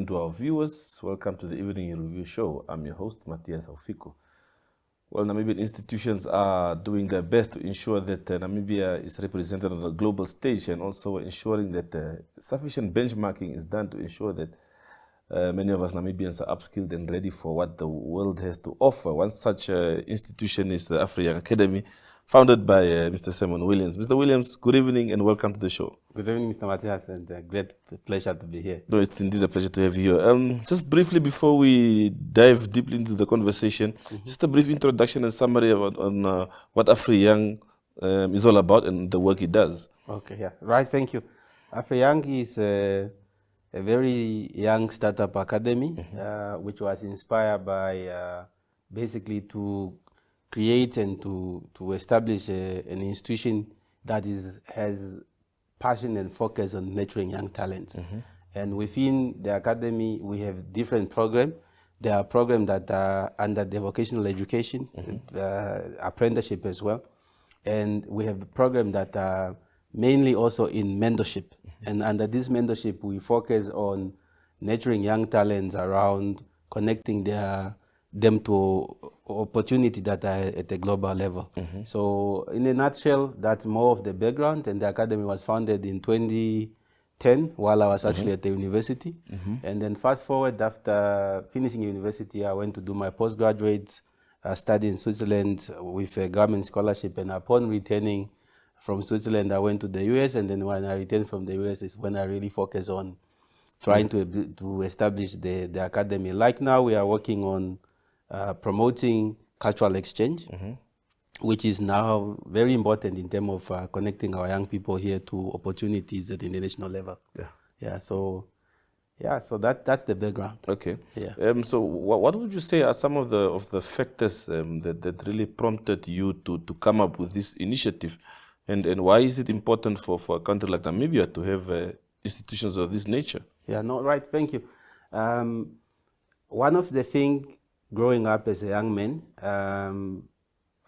to our viewers. Welcome to the Evening in Review show. I'm your host, Matthias Aufiko. Well, Namibian institutions are doing their best to ensure that Namibia is represented on the global stage, and also ensuring that sufficient benchmarking is done to ensure that many of us Namibians are upskilled and ready for what the world has to offer. One such institution is the Afriyoung Academy, founded by Mr. Simon Williams. Mr. Williams, good evening and welcome to the show. Good evening, Mr. Matthias, and great pleasure to be here. No, it's indeed a pleasure to have you here. Just briefly, before we dive deeply into the conversation, just a brief introduction and summary on what Afriyoung is all about and the work it does. Okay, yeah, right, thank you. Afriyoung is a very young startup academy, which was inspired by basically to create and to establish an institution that has passion and focus on nurturing young talents. And within the academy, we have different programs. There are programs that are under the vocational education, apprenticeship as well. And we have programs that are mainly also in mentorship. And under this mentorship, we focus on nurturing young talents around connecting them to opportunity that are at a global level. So in a nutshell, that's more of the background, and the academy was founded in 2010 while I was actually at the university. And then fast forward, after finishing university, I went to do my postgraduate study in Switzerland with a government scholarship, and upon returning from Switzerland, I went to the US, and then when I returned from the US is when I really focused on trying to establish the academy. Like now, we are working on promoting cultural exchange, which is now very important in terms of connecting our young people here to opportunities at the international level. So that's the background. Okay. Yeah. So what would you say are some of the factors that really prompted you to come up with this initiative, and why is it important for a country like Namibia to have institutions of this nature? Yeah, no, right, thank you. One of the things growing up as a young man,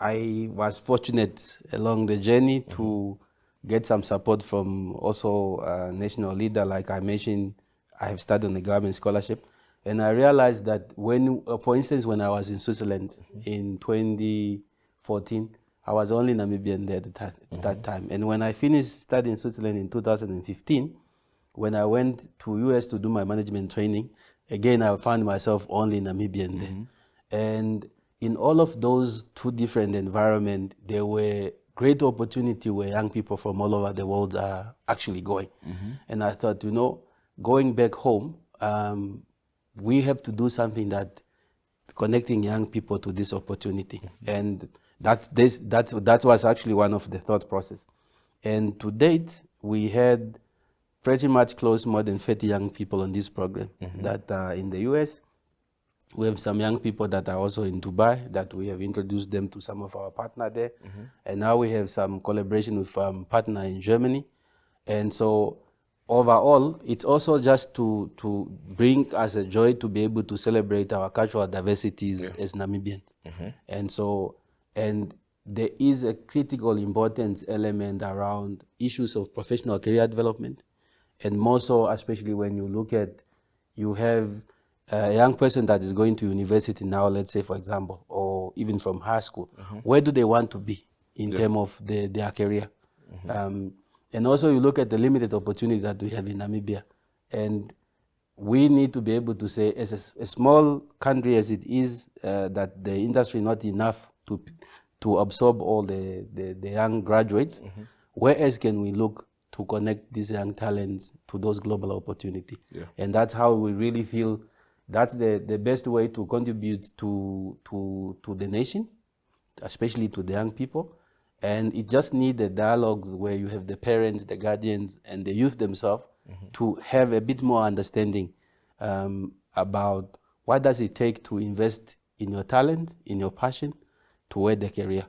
I was fortunate along the journey to get some support from also a national leader. Like I mentioned, I have studied on the government scholarship, and I realized that when, for instance, when I was in Switzerland in 2014, I was only Namibian there at that time. And when I finished studying in Switzerland in 2015, when I went to US to do my management training, again, I found myself only Namibian there. And in all of those two different environments, there were great opportunity where young people from all over the world are actually going. And I thought, going back home, we have to do something that connecting young people to this opportunity. And that was actually one of the thought process. And to date, we had pretty much close more than 30 young people on this program that are in the US. We have some young people that are also in Dubai that we have introduced them to some of our partners there. And now we have some collaboration with partner in Germany. And so overall, it's also just to bring us a joy to be able to celebrate our cultural diversities as Namibians. And there is a critical importance element around issues of professional career development. And more so, especially when you look at, you have a young person that is going to university now, let's say, for example, or even from high school, where do they want to be in terms of their career? And also you look at the limited opportunity that we have in Namibia. And we need to be able to say, as a small country as it is, that the industry not enough to absorb all the young graduates, where else can we look to connect these young talents to those global opportunities? And that's how we really feel that's the best way to contribute to the nation, especially to the young people. And it just needs a dialogue where you have the parents, the guardians, and the youth themselves to have a bit more understanding about what does it take to invest in your talent, in your passion, toward the career.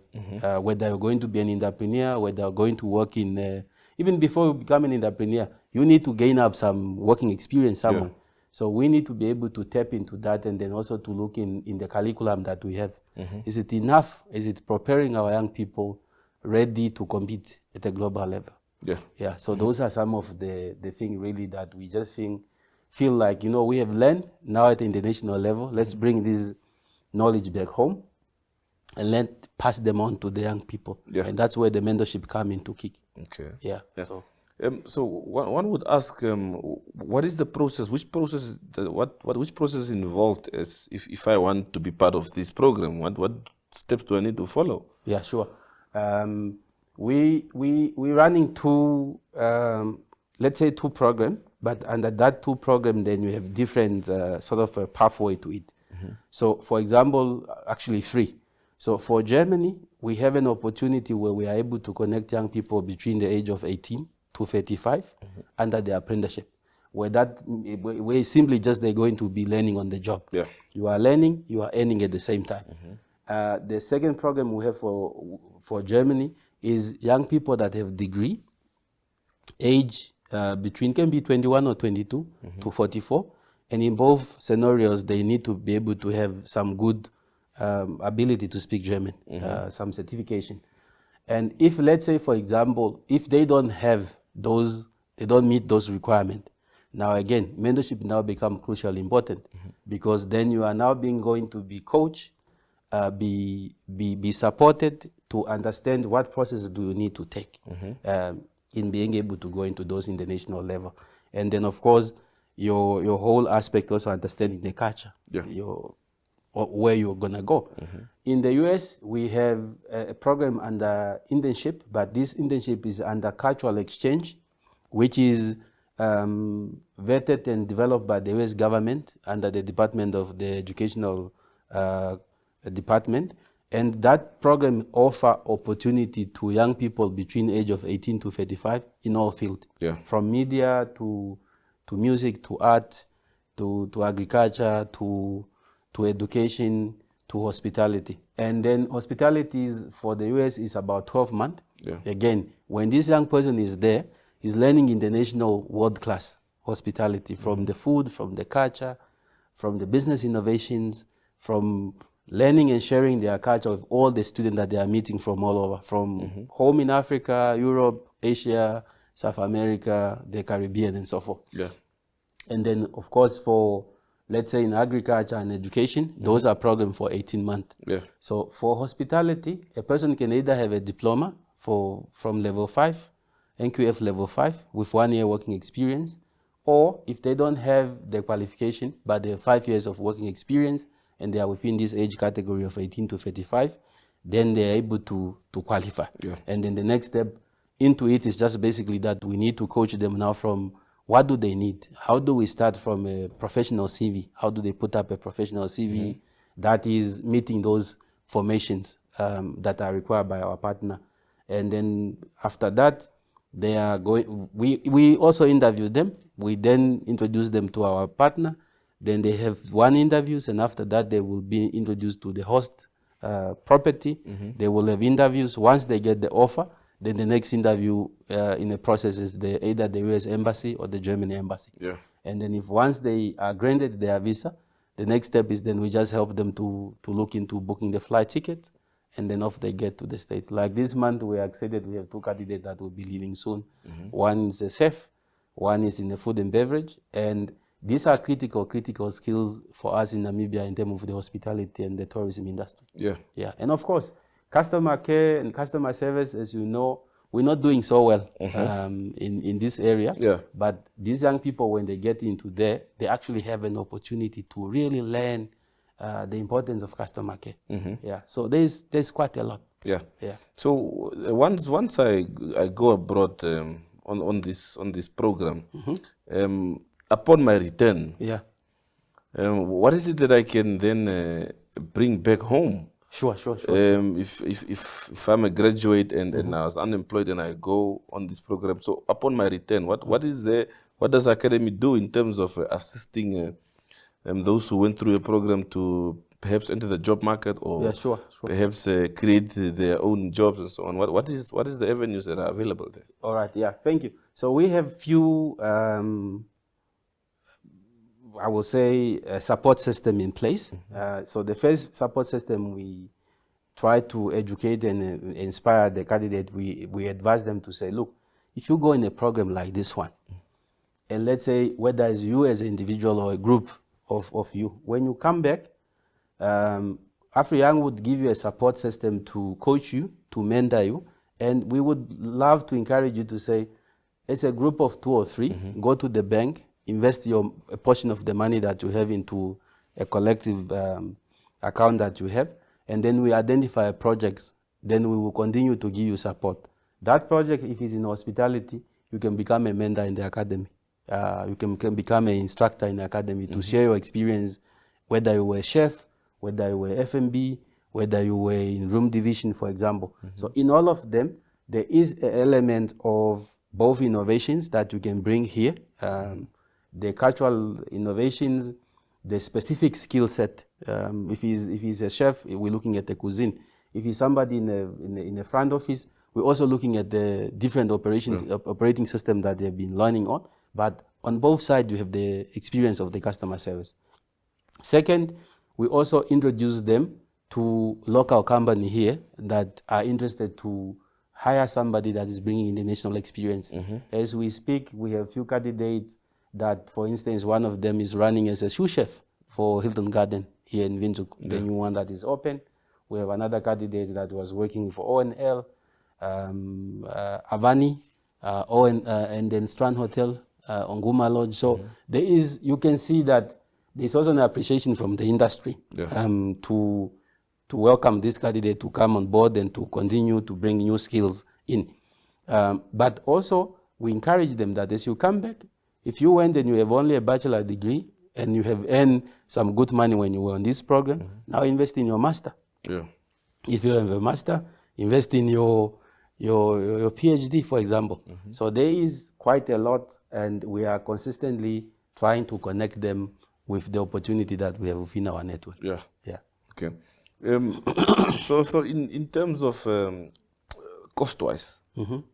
Whether you're going to be an entrepreneur, whether you're going to work in, even before you become an entrepreneur, you need to gain up some working experience somewhere. So we need to be able to tap into that, and then also to look in the curriculum that we have. Is it enough? Is it preparing our young people ready to compete at a global level? So those are some of the things really that we just think feel like, we have learned now at the international level, let's bring this knowledge back home and pass them on to the young people. Yeah. And that's where the mentorship come into kick. Okay. Yeah. So one would ask, what is the process? Which process? Which process is involved? As if I want to be part of this program, what steps do I need to follow? Yeah, sure. We running two, let's say two programs, but under that two program, then you have different sort of a pathway to it. So, for example, actually three. So for Germany, we have an opportunity where we are able to connect young people between the age of 18 to 35 under the apprenticeship, where simply just they're going to be learning on the job. Yeah. You are learning, you are earning at the same time. The second program we have for Germany is young people that have degree, age between can be 21 or 22 to 44, and in both scenarios they need to be able to have some good ability to speak German, some certification. And if, let's say, for example, if they don't have those, they don't meet those requirements, now again, mentorship now become crucially important, because then you are now going to be coached, be supported to understand what process do you need to take in being able to go into those international level. And then, of course, your whole aspect also understanding the culture, where you're going to go. In the US, we have a program under internship, but this internship is under cultural exchange, which is vetted and developed by the US government under the Department of the Educational Department. And that program offers opportunity to young people between the age of 18 to 35 in all fields, from media to music, to art, to agriculture, to education, to hospitality. And then hospitality for the US is about 12 months. Again, when this young person is there, he's learning international world-class hospitality, from the food, from the culture, from the business innovations, from learning and sharing their culture with all the students that they are meeting from all over, from home in Africa, Europe, Asia, South America, the Caribbean, and so forth. And then, of course, for, let's say, in agriculture and education, those are programs for 18 months. So for hospitality, a person can either have a diploma from level 5, NQF level 5, with 1 year working experience, or if they don't have the qualification, but they have 5 years of working experience, and they are within this age category of 18 to 35, then they are able to qualify. And then the next step into it is just basically that we need to coach them now from what do they need? How do we start from a professional CV? How do they put up a professional CV that is meeting those formations that are required by our partner? And then after that, they are going, we also interview them. We then introduce them to our partner. Then they have 1 interview, and after that they will be introduced to the host property. They will have interviews. Once they get the offer, then the next interview in the process is either the US Embassy or the German Embassy. And then if once they are granted their visa, the next step is then we just help them to look into booking the flight tickets, and then off they get to the States. Like this month, we are excited. We have 2 candidates that will be leaving soon. One is a chef, one is in the food and beverage, and these are critical skills for us in Namibia in terms of the hospitality and the tourism industry. And of course, customer care and customer service, as you know, we're not doing so well in this area. But these young people, when they get into there, they actually have an opportunity to really learn the importance of customer care. So there's quite a lot. So once I go abroad on this program, upon my return, what is it that I can then bring back home? Sure. If I'm a graduate and I was unemployed and I go on this program, so upon my return, what does Academy do in terms of assisting those who went through a program to perhaps enter the job market, or perhaps create their own jobs and so on? What is the avenues that are available there? All right, thank you. So we have few, I will say, a support system in place. So the first support system, we try to educate and inspire the candidate. We advise them to say, look, if you go in a program like this one, and let's say whether it's you as an individual or a group of you, when you come back, Afriyoung would give you a support system to coach you, to mentor you, and we would love to encourage you to say, as a group of 2 or 3, go to the bank, invest a portion of the money that you have into a collective account that you have, and then we identify projects. Then we will continue to give you support. That project, if it's in hospitality, you can become a mentor in the academy. You can become an instructor in the academy to share your experience, whether you were a chef, whether you were F&B, whether you were in room division, for example. So in all of them, there is an element of both innovations that you can bring here, the cultural innovations, the specific skill set. If he's a chef, we're looking at the cuisine. If he's somebody in the front office, we're also looking at the different operating system that they've been learning on. But on both sides, you have the experience of the customer service. Second, we also introduce them to local company here that are interested to hire somebody that is bringing international experience. As we speak, we have few candidates that, for instance, one of them is running as a sous chef for Hilton Garden here in Windhoek, the new one that is open. We have another candidate that was working for ONL, Avani, and then Strand Hotel, Onguma Lodge. So there is, you can see that there's also an appreciation from the industry to welcome this candidate to come on board and to continue to bring new skills in. But also, we encourage them that as you come back, if you went and you have only a bachelor degree and you have earned some good money when you were on this program, now invest in your master. If you have a master, invest in your PhD, for example. So there is quite a lot, and we are consistently trying to connect them with the opportunity that we have within our network. Okay. So in terms of cost-wise,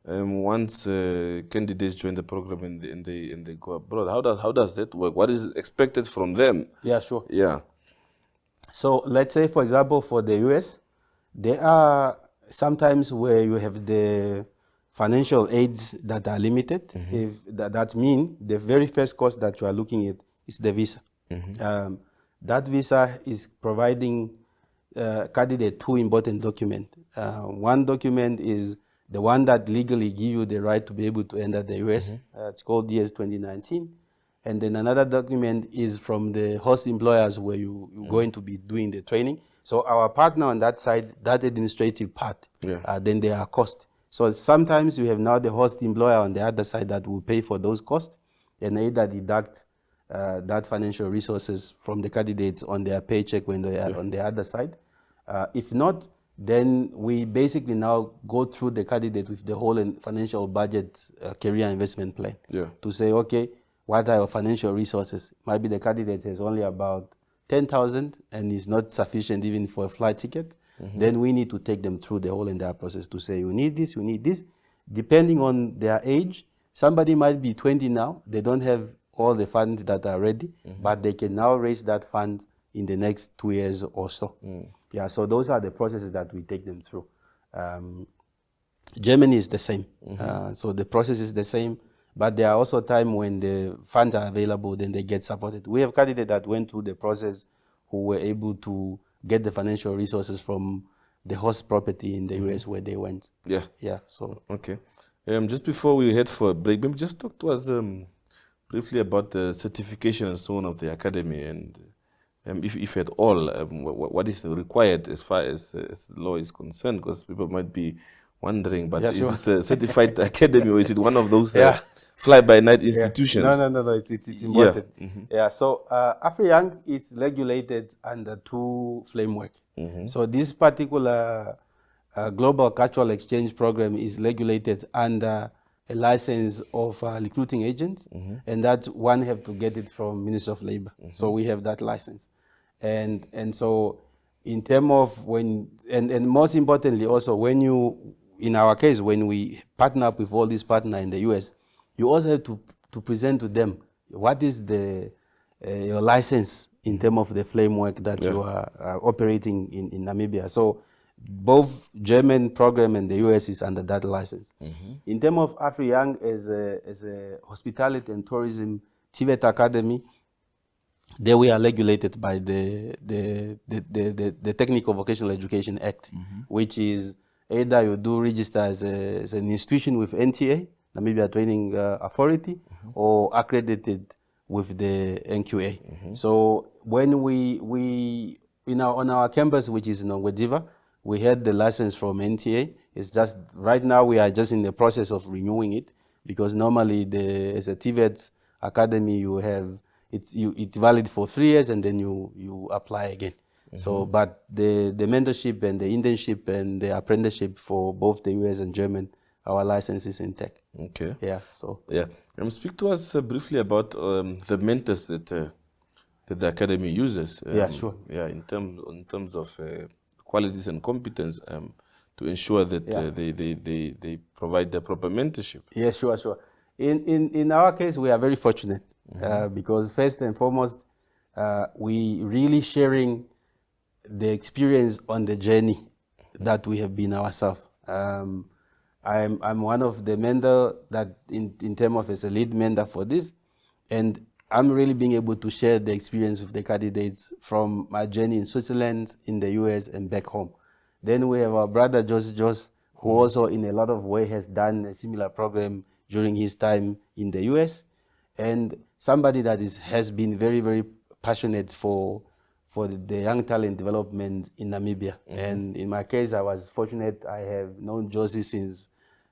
once candidates join the program and they go abroad, how does that work? What is expected from them? Yeah, sure. Yeah. So let's say, for example, for the US, there are sometimes where you have the financial aids that are limited. If that means the very first cost that you are looking at is the visa. That visa is providing candidate 2 important documents. One document is the one that legally gives you the right to be able to enter the US. It's called DS 2019. And then another document is from the host employers where you're going to be doing the training. So our partner on that side, that administrative part, then there are costs. So sometimes you have now the host employer on the other side that will pay for those costs and either deduct that financial resources from the candidates on their paycheck when they are on the other side. If not, then we basically now go through the candidate with the whole financial budget career investment plan to say, okay, what are your financial resources? Maybe the candidate has only about 10,000 and is not sufficient even for a flight ticket. Then we need to take them through the whole entire process to say, you need this, you need this. Depending on their age, somebody might be 20 now, they don't have all the funds that are ready, but they can now raise that fund in the next 2 years or so. Yeah, so those are the processes that we take them through. Germany is the same. So the process is the same, but there are also times when the funds are available, then they get supported. We have candidates that went through the process who were able to get the financial resources from the host property in the US where they went. Yeah. So okay. Just before we head for a break, maybe just talk to us briefly about the certification and so on of the academy, and if at all, what is required as far as the law is concerned, because people might be wondering, but is this a certified academy or is it one of those fly-by-night institutions? No, it's important. So Afriyoung is regulated under 2 frameworks. So this particular global cultural exchange program is regulated under a license of recruiting agents, and that one have to get it from Ministry of Labor. So we have that license. And so in terms of when, and most importantly also, when you, in our case, when we partner up with all these partners in the US, you also have to present to them what is the your license in terms of the framework that you are operating in Namibia. So both German program and the US is under that license. In terms of Afriyoung as a hospitality and tourism TVET academy, there we are regulated by the Technical Vocational Education Act, which is either you do register as an institution with NTA, Namibia Training Authority, or accredited with the NQA. So when we on our campus, which is in Ongwediva, we had the license from NTA. It's just right now we are just in the process of renewing it, because normally as a TVET academy you have it's valid for 3 years and then you apply again. So, but the mentorship and the internship and the apprenticeship for both the US and German, our license is intact. Okay. Yeah. So. Yeah. Speak to us briefly about the mentors that the academy uses. Yeah, sure. Yeah, in terms of qualities and competence to ensure that they provide the proper mentorship. Yeah, sure. In our case, we are very fortunate because first and foremost, we really sharing the experience on the journey that we have been ourselves. I'm one of the mentor that in terms of as a lead mentor for this, and I'm really being able to share the experience with the candidates from my journey in Switzerland, in the US, and back home. Then we have our brother Jos, who also in a lot of ways has done a similar program during his time in the US, and somebody that has been very, very passionate for the young talent development in Namibia. And in my case, I was fortunate. I have known Josie since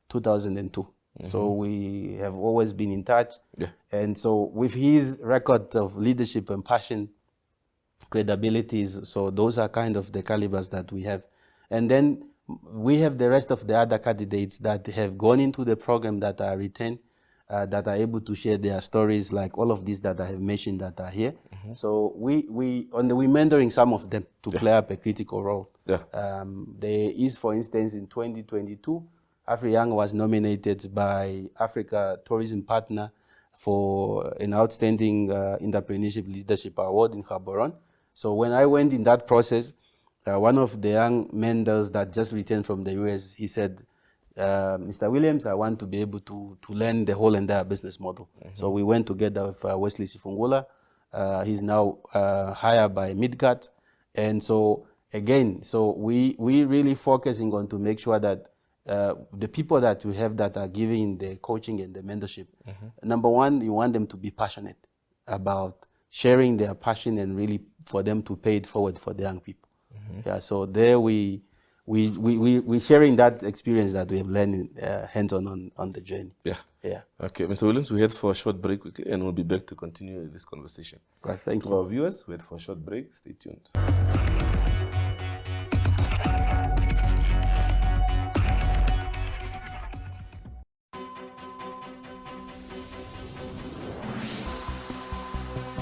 2002. So we have always been in touch. Yeah. And so with his record of leadership and passion, credibilities, so those are kind of the calibers that we have. And then we have the rest of the other candidates that have gone into the program that are retained, that are able to share their stories, like all of these that I have mentioned that are here. So we're mentoring some of them to play up a critical role. Yeah. There is, for instance, in 2022, Afriyoung was nominated by Africa Tourism Partner for an outstanding entrepreneurship leadership award in Gaborone. So when I went in that process, one of the young mentors that just returned from the US, he said, Mr. Williams, I want to be able to learn the whole entire business model. So we went together with Wesley Sifungula. He's now hired by Midgard. And so again, so we really focusing on to make sure that the people that we have that are giving the coaching and the mentorship, number one, you want them to be passionate about sharing their passion and really for them to pay it forward for the young people. Yeah, so there we sharing that experience that we have learned hands-on on the journey. Yeah. Yeah. Okay, Mr. Williams, we head for a short break quickly, and we'll be back to continue this conversation. Right, thank To you. our viewers, wait for a short break. Stay tuned.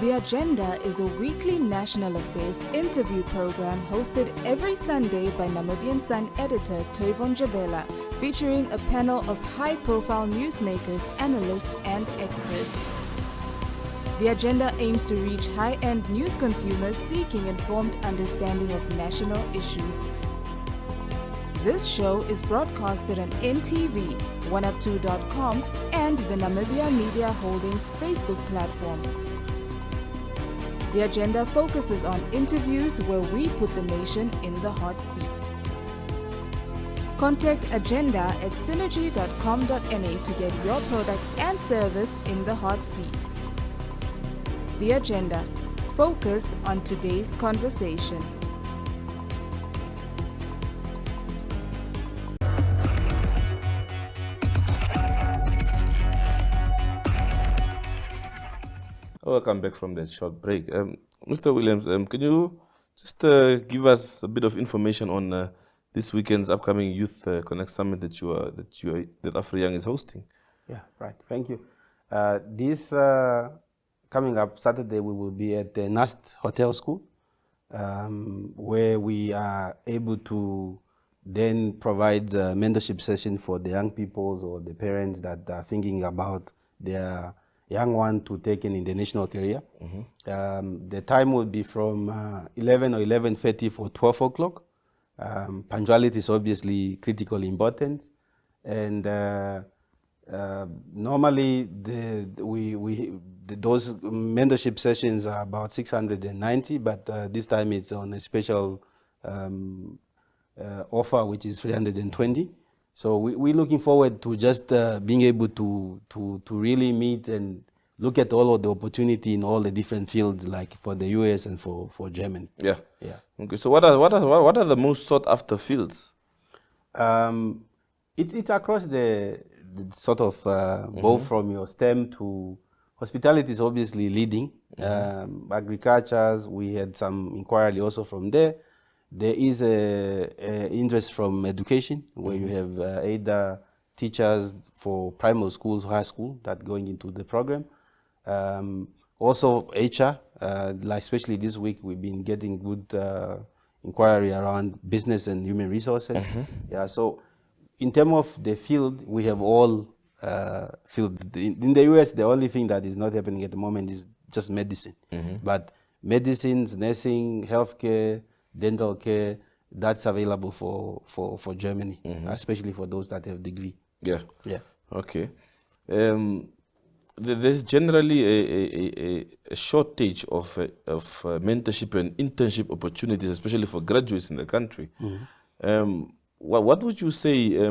The Agenda is a weekly national affairs interview program hosted every Sunday by Namibian Sun editor Toivon Jabela, featuring a panel of high-profile newsmakers, analysts, and experts. The Agenda aims to reach high-end news consumers seeking informed understanding of national issues. This show is broadcasted on NTV, 1up2.com, and the Namibia Media Holdings Facebook platform. The Agenda focuses on interviews where we put the nation in the hot seat. Contact Agenda at synergy.com.na to get your product and service in the hot seat. The Agenda, focused on today's conversation. Welcome back from that short break. Mr. Williams, can you just give us a bit of information on this weekend's upcoming Youth Connect Summit that Afriyoung is hosting? Yeah, right. Thank you. This coming up Saturday, we will be at the NAST Hotel School, where we are able to then provide a mentorship session for the young people or the parents that are thinking about their young one to take an international career. The time will be from 11 or 11:30 for 12 o'clock. Punctuality is obviously critically important, and normally those mentorship sessions are about 690, but this time it's on a special offer, which is 320. So we're looking forward to just being able to really meet and look at all of the opportunity in all the different fields, like for the US and for Germany. Yeah. Yeah. Okay. So what are the most sought after fields? It's across the sort of both from your STEM to hospitality is obviously leading. Agriculture, we had some inquiry also from there. There is a interest from education, where you have either teachers for primary schools, high school, that going into the program. Also HR, like especially this week, we've been getting good inquiry around business and human resources. Yeah, so in terms of the field, we have all field. In the US, the only thing that is not happening at the moment is just medicine. But medicines, nursing, healthcare, dental care, that's available for Germany, especially for those that have degree. Yeah. Yeah. Okay. There's generally a shortage of mentorship and internship opportunities, especially for graduates in the country. What would you say,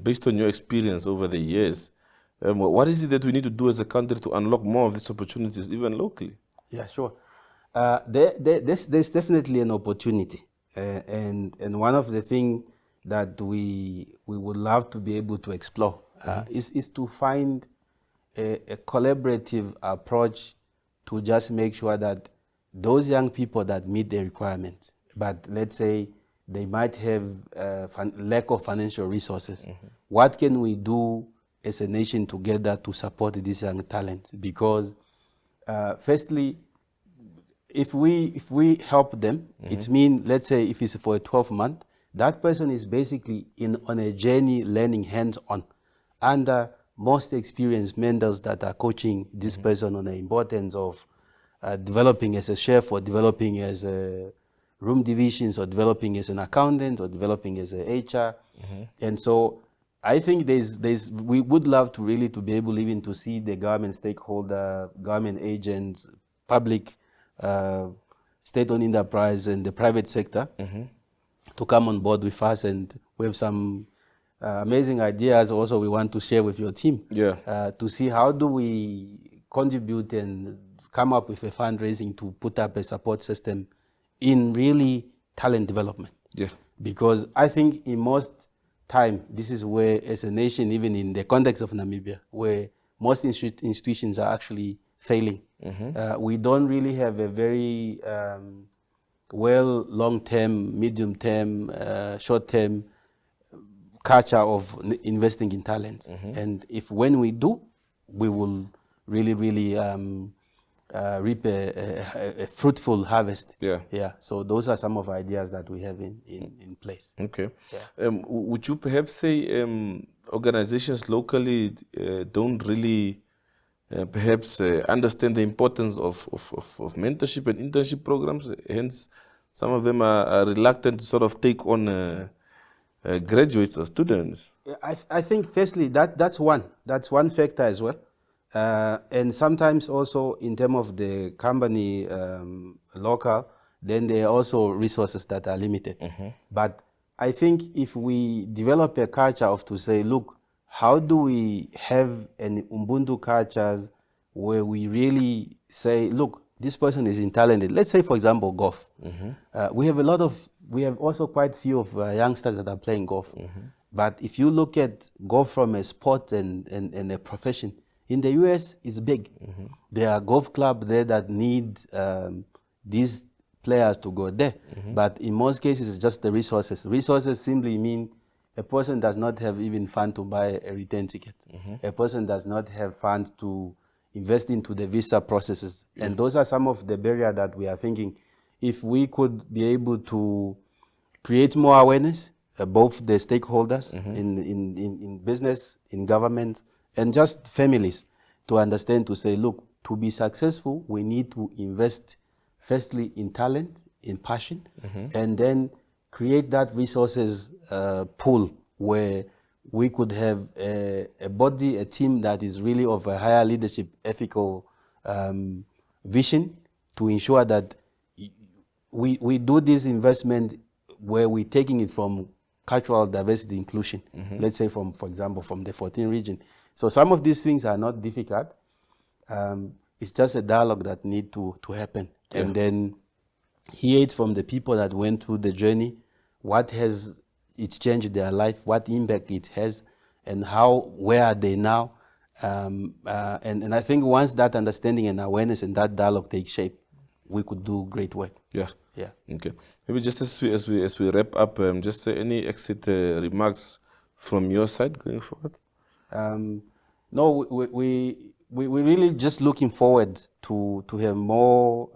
based on your experience over the years, what is it that we need to do as a country to unlock more of these opportunities, even locally? Yeah, sure. There's definitely an opportunity, and one of the things that we would love to be able to explore is to find a collaborative approach to just make sure that those young people that meet the requirements, but let's say they might have lack of financial resources, what can we do as a nation together to support these young talents? Because firstly, if we help them, it means, let's say if it's for a 12-month, that person is basically on a journey learning hands-on under most experienced mentors that are coaching this person on the importance of developing as a chef, or developing as a room divisions, or developing as an accountant, or developing as a HR. And so I think we would love to really to be able even to see the government stakeholder, government agents, public, state-owned enterprise, and the private sector to come on board with us, and we have some amazing ideas also we want to share with your team. To see how do we contribute and come up with a fundraising to put up a support system in really talent development. Because I think in most time, this is where, as a nation, even in the context of Namibia, where most institutions are actually failing. We don't really have a very well long-term, medium-term, short-term culture of investing in talent. And when we do, we will really reap a fruitful harvest. So those are some of the ideas that we have in place. Okay. Would you perhaps say organizations locally don't really perhaps understand the importance of mentorship and internship programs? Hence, some of them are reluctant to sort of take on graduates or students. I think firstly that's one factor as well, and sometimes also in terms of the company local, then there are also resources that are limited. But I think if we develop a culture of to say, look, how do we have an Ubuntu cultures where we really say, look, this person is talented. Let's say, for example, golf. We have also quite few of youngsters that are playing golf. But if you look at golf from a sport and a profession, in the US, it's big. There are golf clubs there that need these players to go there. But in most cases, it's just the resources. Resources simply mean a person does not have even funds to buy a return ticket. A person does not have funds to invest into the visa processes. And those are some of the barriers that we are thinking. If we could be able to create more awareness, both the stakeholders in business, in government, and just families, to understand, to say, look, to be successful, we need to invest firstly in talent, in passion, and then create that resources pool where we could have a body, a team that is really of a higher leadership, ethical vision to ensure that we do this investment where we're taking it from cultural diversity inclusion, let's say for example, from the 14 region. So some of these things are not difficult. It's just a dialogue that need to happen. Yeah. And then hear it from the people that went through the journey, what has it changed their life, what impact it has, and where are they now? And I think once that understanding and awareness and that dialogue takes shape, we could do great work. Yeah. Yeah. Okay. Maybe just as we wrap up, just any exit remarks from your side going forward? No, we really just looking forward to have more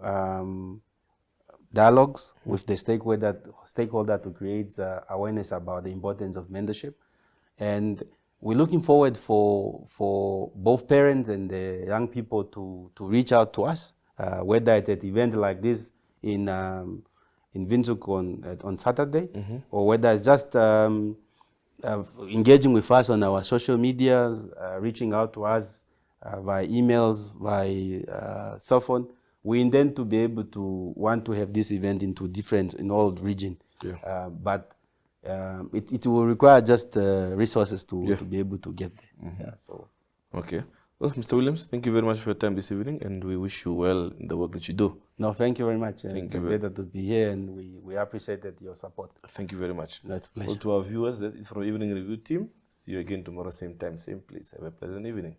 dialogues with the stakeholder to create awareness about the importance of mentorship. And we're looking forward for both parents and the young people to reach out to us, whether at an event like this in Windhoek on Saturday, or whether it's just engaging with us on our social medias, reaching out to us via emails, via cell phone. We intend to be able to want to have this event in all region, but it will require just resources to be able to get there. Yeah, so. Okay. Well, Mr. Williams, thank you very much for your time this evening, and we wish you well in the work that you do. No, thank you very much. It's a pleasure to be here, and we appreciated your support. Thank you very much. That's a pleasure. Well, to our viewers, that is from Evening Review team. See you again tomorrow, same time, same place. Have a pleasant evening.